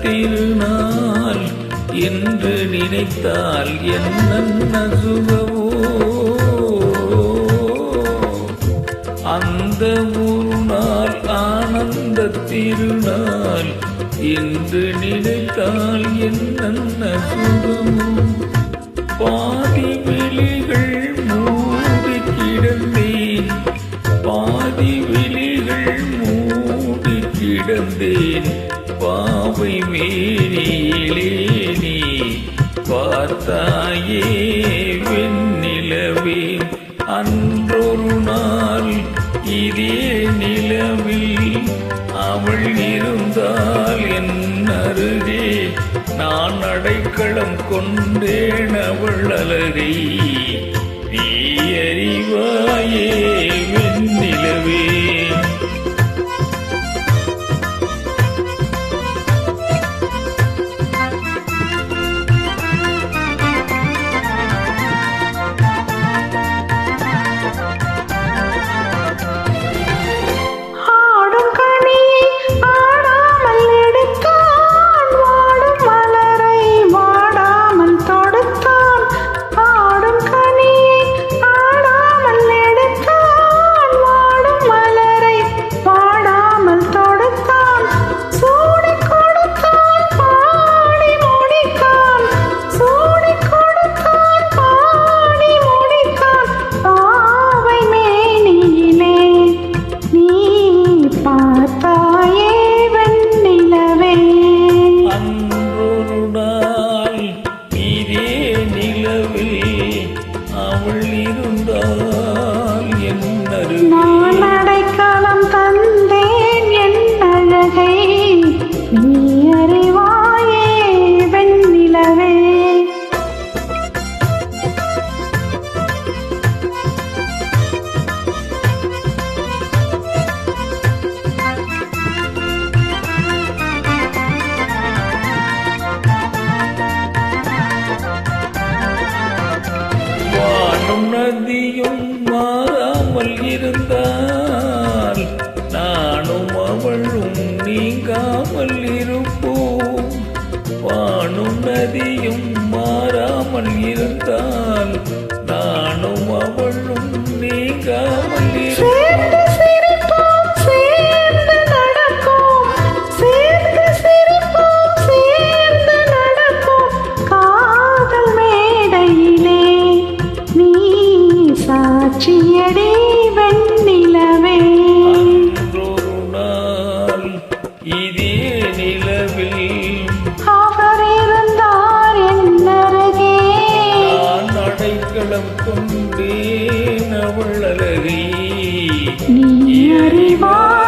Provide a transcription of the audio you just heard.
திருநாள் என்று நினைத்தால் என்ன சுகமோ. அந்த ஒரு நாள் ஆனந்த திருநாள் என்று நினைத்தால் என்ன சுகமோ. பாதி விழிகள் மூடி கிடந்தேன், பாதி விழிகள் மூடி கிடந்தேன். பாவை மேனியிலே நீ பார்த்தாயே வெண்ணிலவே. அன்றொரு நாள் இதே நிலவில் அவள் இருந்தால் என் அருகே. நான் அடைக்கலம் கொண்டேன் அவள் அழகை. நீ அறிவாயே வெண்ணிலவே. அவள் இருந்தால் என்ன நான் அடைக்கலம் தந்தேன் என் அழகை. நீ அறிவாயே வெண்ணிலவே. நதியும் மாறாமல் இருந்தால் நானும் அவளும் நீங்காமல் இருப்போம். வானும் நதியும் மாறாமல் இருந்தால் நானும் அவளும் நீங்காமல் இருப்போம். சாட்சியடி வெண்ணிலவே. அன்றொரு நாள் இதே நிலவில் அவர் இருந்தார் என் அருகே. நான் அடைக்கலம் கொண்டேன் அவள் அழகை. நீ அறிவாய்